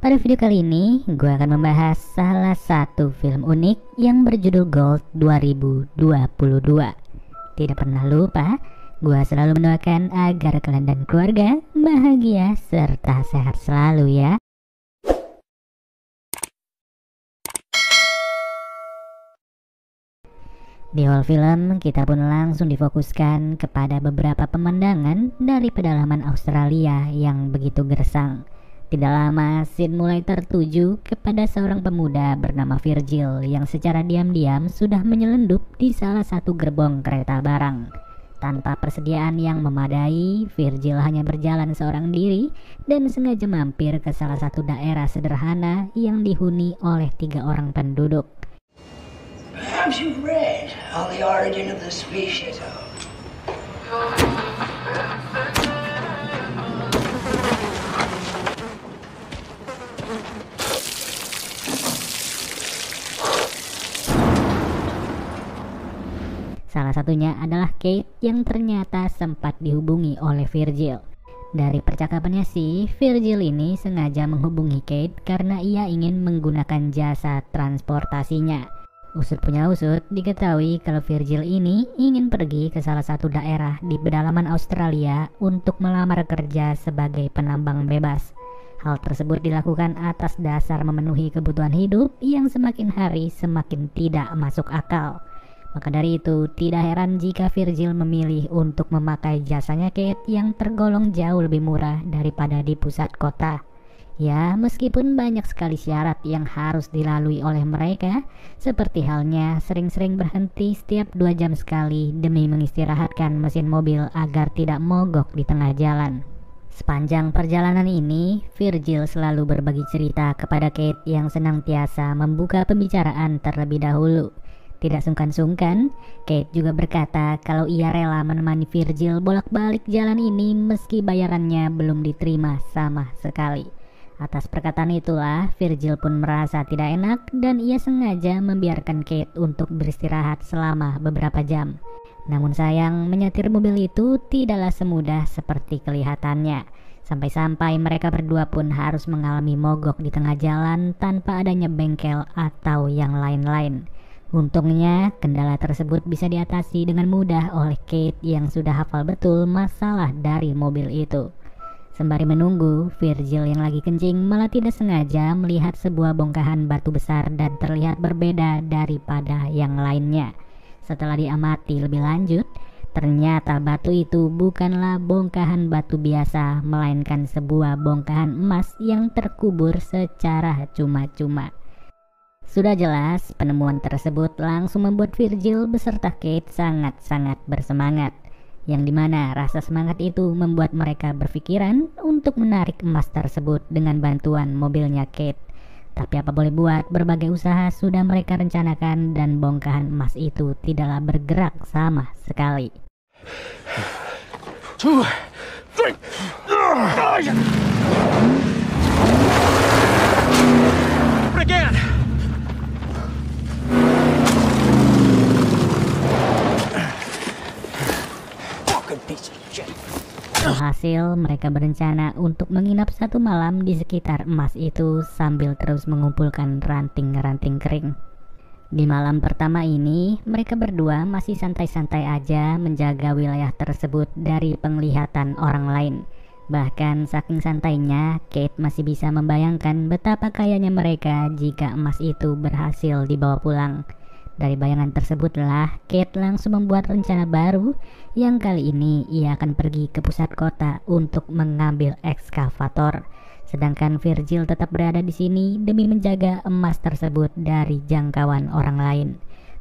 Pada video kali ini, gue akan membahas salah satu film unik yang berjudul Gold 2022. Tidak pernah lupa, gue selalu mendoakan agar kalian dan keluarga bahagia serta sehat selalu ya. Di awal film, kita pun langsung difokuskan kepada beberapa pemandangan dari pedalaman Australia yang begitu gersang. Tidak lama, scene mulai tertuju kepada seorang pemuda bernama Virgil yang secara diam-diam sudah menyelendup di salah satu gerbong kereta barang. Tanpa persediaan yang memadai, Virgil hanya berjalan seorang diri dan sengaja mampir ke salah satu daerah sederhana yang dihuni oleh 3 orang penduduk. Perhaps you've read on the origin of the species of... Salah satunya adalah Kate yang ternyata sempat dihubungi oleh Virgil. Dari percakapannya sih, Virgil ini sengaja menghubungi Kate karena ia ingin menggunakan jasa transportasinya. Usut punya usut, diketahui kalau Virgil ini ingin pergi ke salah satu daerah di pedalaman Australia untuk melamar kerja sebagai penambang bebas. Hal tersebut dilakukan atas dasar memenuhi kebutuhan hidup yang semakin hari semakin tidak masuk akal. Maka dari itu, tidak heran jika Virgil memilih untuk memakai jasanya Kate yang tergolong jauh lebih murah daripada di pusat kota. Ya, meskipun banyak sekali syarat yang harus dilalui oleh mereka, seperti halnya sering-sering berhenti setiap 2 jam sekali demi mengistirahatkan mesin mobil agar tidak mogok di tengah jalan. Sepanjang perjalanan ini, Virgil selalu berbagi cerita kepada Kate yang senantiasa membuka pembicaraan terlebih dahulu. Tidak sungkan-sungkan, Kate juga berkata kalau ia rela menemani Virgil bolak-balik jalan ini meski bayarannya belum diterima sama sekali. Atas perkataan itulah, Virgil pun merasa tidak enak dan ia sengaja membiarkan Kate untuk beristirahat selama beberapa jam. Namun sayang, menyetir mobil itu tidaklah semudah seperti kelihatannya. Sampai-sampai mereka berdua pun harus mengalami mogok di tengah jalan tanpa adanya bengkel atau yang lain-lain. Untungnya, kendala tersebut bisa diatasi dengan mudah oleh Kate yang sudah hafal betul masalah dari mobil itu. Sembari menunggu, Virgil yang lagi kencing malah tidak sengaja melihat sebuah bongkahan batu besar dan terlihat berbeda daripada yang lainnya. Setelah diamati lebih lanjut, ternyata batu itu bukanlah bongkahan batu biasa, melainkan sebuah bongkahan emas yang terkubur secara cuma-cuma. Sudah jelas, penemuan tersebut langsung membuat Virgil beserta Kate sangat-sangat bersemangat. Yang dimana rasa semangat itu membuat mereka berpikiran untuk menarik emas tersebut dengan bantuan mobilnya Kate. Tapi apa boleh buat, berbagai usaha sudah mereka rencanakan dan bongkahan emas itu tidaklah bergerak sama sekali. 2, 3, again. Hasil, mereka berencana untuk menginap 1 malam di sekitar emas itu sambil terus mengumpulkan ranting-ranting kering. Di malam pertama ini, mereka berdua masih santai-santai aja menjaga wilayah tersebut dari penglihatan orang lain. Bahkan saking santainya, Kate masih bisa membayangkan betapa kayanya mereka jika emas itu berhasil dibawa pulang. Dari bayangan tersebutlah, Kate langsung membuat rencana baru yang kali ini ia akan pergi ke pusat kota untuk mengambil ekskavator. Sedangkan Virgil tetap berada di sini demi menjaga emas tersebut dari jangkauan orang lain.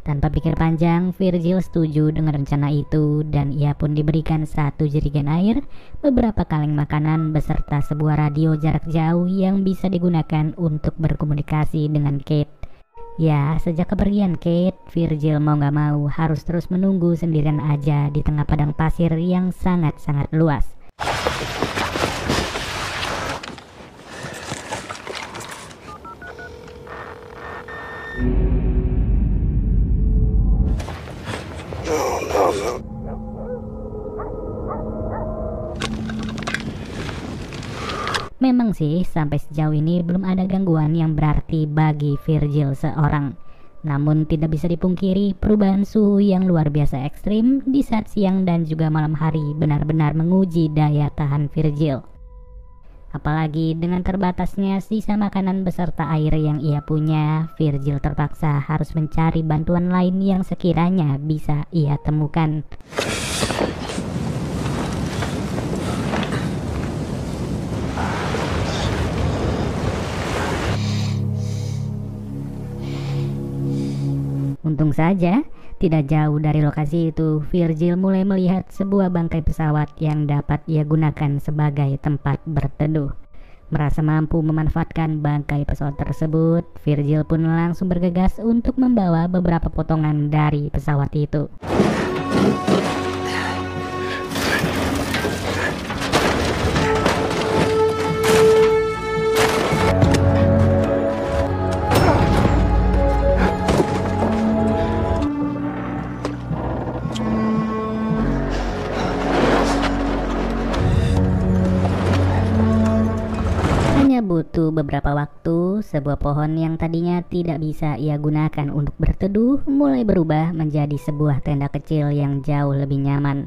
Tanpa pikir panjang, Virgil setuju dengan rencana itu dan ia pun diberikan 1 jerigen air, beberapa kaleng makanan beserta sebuah radio jarak jauh yang bisa digunakan untuk berkomunikasi dengan Kate. Ya, sejak kepergian Kate, Virgil mau gak mau harus terus menunggu sendirian aja di tengah padang pasir yang sangat-sangat luas. Memang sih sampai sejauh ini belum ada gangguan yang berarti bagi Virgil seorang. Namun tidak bisa dipungkiri perubahan suhu yang luar biasa ekstrim di saat siang dan juga malam hari benar-benar menguji daya tahan Virgil. Apalagi dengan terbatasnya sisa makanan beserta air yang ia punya, Virgil terpaksa harus mencari bantuan lain yang sekiranya bisa ia temukan. Untung saja, tidak jauh dari lokasi itu, Virgil mulai melihat sebuah bangkai pesawat yang dapat ia gunakan sebagai tempat berteduh. Merasa mampu memanfaatkan bangkai pesawat tersebut, Virgil pun langsung bergegas untuk membawa beberapa potongan dari pesawat itu. Butuh beberapa waktu, sebuah pohon yang tadinya tidak bisa ia gunakan untuk berteduh mulai berubah menjadi sebuah tenda kecil yang jauh lebih nyaman.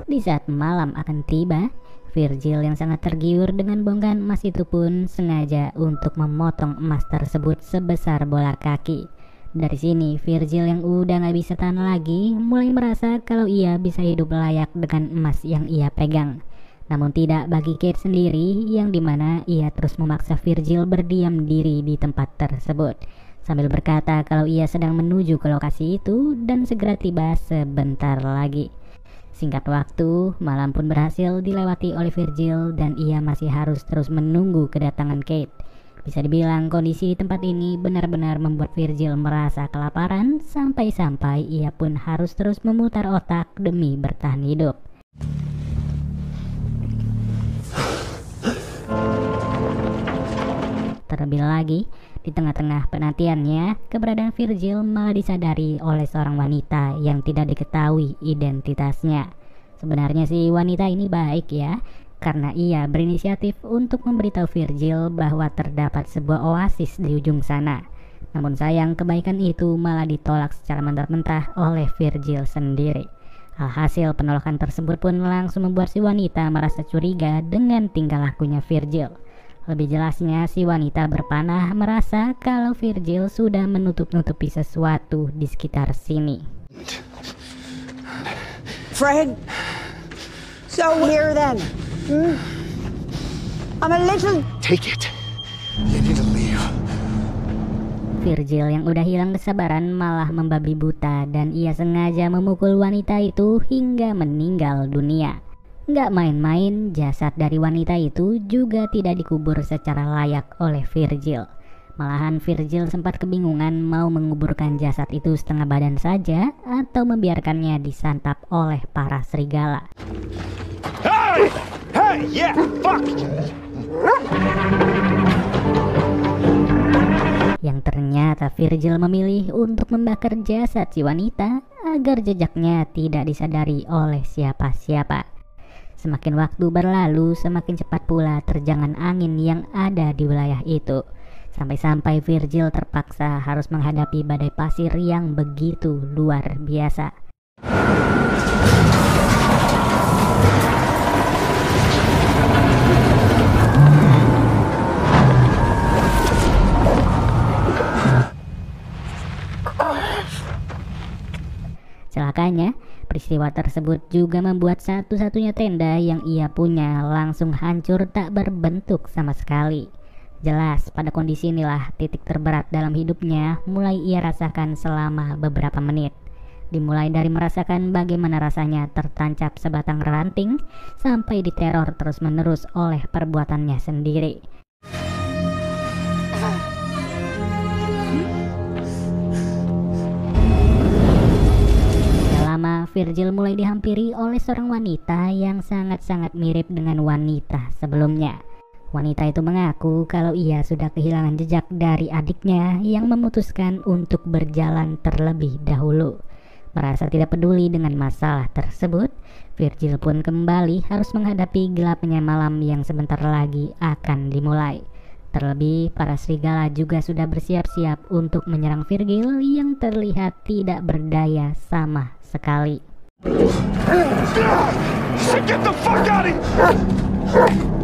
Di saat malam akan tiba, Virgil yang sangat tergiur dengan bongkahan emas itu pun sengaja untuk memotong emas tersebut sebesar bola kaki. Dari sini, Virgil yang udah gak bisa tahan lagi mulai merasa kalau ia bisa hidup layak dengan emas yang ia pegang. Namun tidak bagi Kate sendiri, yang dimana ia terus memaksa Virgil berdiam diri di tempat tersebut, sambil berkata kalau ia sedang menuju ke lokasi itu dan segera tiba sebentar lagi. Singkat waktu, malam pun berhasil dilewati oleh Virgil dan ia masih harus terus menunggu kedatangan Kate. Bisa dibilang kondisi di tempat ini benar-benar membuat Virgil merasa kelaparan sampai-sampai ia pun harus terus memutar otak demi bertahan hidup. Terlebih lagi, di tengah-tengah penantiannya, keberadaan Virgil malah disadari oleh seorang wanita yang tidak diketahui identitasnya. Sebenarnya sih wanita ini baik ya, karena ia berinisiatif untuk memberitahu Virgil bahwa terdapat sebuah oasis di ujung sana. Namun sayang kebaikan itu malah ditolak secara mentah-mentah oleh Virgil sendiri. Alhasil penolakan tersebut pun langsung membuat si wanita merasa curiga dengan tingkah lakunya Virgil. Lebih jelasnya, si wanita berpanah merasa kalau Virgil sudah menutup-nutupi sesuatu di sekitar sini. Fred, so here then. I'm a little... Take it. You need to leave. Virgil yang udah hilang kesabaran malah membabi buta dan ia sengaja memukul wanita itu hingga meninggal dunia. Nggak main-main, jasad dari wanita itu juga tidak dikubur secara layak oleh Virgil. Malahan Virgil sempat kebingungan mau menguburkan jasad itu setengah badan saja atau membiarkannya disantap oleh para serigala. Hey! Hey! Yeah! Fuck! Yang ternyata Virgil memilih untuk membakar jasad si wanita agar jejaknya tidak disadari oleh siapa-siapa. Semakin waktu berlalu, semakin cepat pula terjangan angin yang ada di wilayah itu. Sampai-sampai Virgil terpaksa harus menghadapi badai pasir yang begitu luar biasa. Celakanya, peristiwa tersebut juga membuat satu-satunya tenda yang ia punya langsung hancur tak berbentuk sama sekali. Jelas, pada kondisi inilah titik terberat dalam hidupnya mulai ia rasakan selama beberapa menit. Dimulai dari merasakan bagaimana rasanya tertancap sebatang ranting, sampai diteror terus-menerus oleh perbuatannya sendiri. Virgil mulai dihampiri oleh seorang wanita yang sangat-sangat mirip dengan wanita sebelumnya. Wanita itu mengaku kalau ia sudah kehilangan jejak dari adiknya yang memutuskan untuk berjalan terlebih dahulu. Merasa tidak peduli dengan masalah tersebut, Virgil pun kembali harus menghadapi gelapnya malam yang sebentar lagi akan dimulai. Terlebih, para serigala juga sudah bersiap-siap untuk menyerang Virgil yang terlihat tidak berdaya sama sekali. Get the fuck out of here!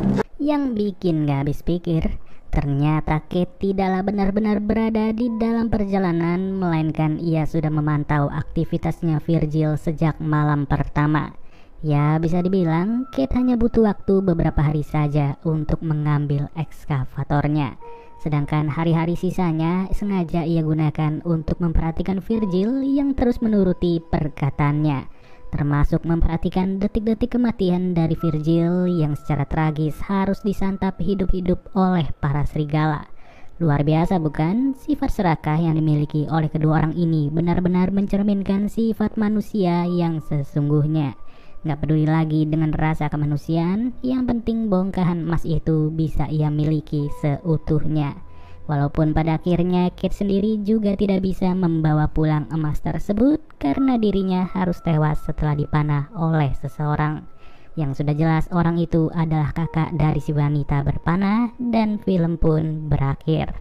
Yang bikin gak habis pikir, ternyata Kate tidaklah benar-benar berada di dalam perjalanan, melainkan ia sudah memantau aktivitasnya Virgil sejak malam pertama. Ya, bisa dibilang Kate hanya butuh waktu beberapa hari saja untuk mengambil ekskavatornya. Sedangkan hari-hari sisanya sengaja ia gunakan untuk memperhatikan Virgil yang terus menuruti perkataannya, termasuk memperhatikan detik-detik kematian dari Virgil yang secara tragis harus disantap hidup-hidup oleh para serigala. Luar biasa bukan? Sifat serakah yang dimiliki oleh kedua orang ini benar-benar mencerminkan sifat manusia yang sesungguhnya. Gak peduli lagi dengan rasa kemanusiaan, yang penting bongkahan emas itu bisa ia miliki seutuhnya. Walaupun pada akhirnya Kate sendiri juga tidak bisa membawa pulang emas tersebut karena dirinya harus tewas setelah dipanah oleh seseorang. Yang sudah jelas orang itu adalah kakak dari si wanita berpanah, dan film pun berakhir.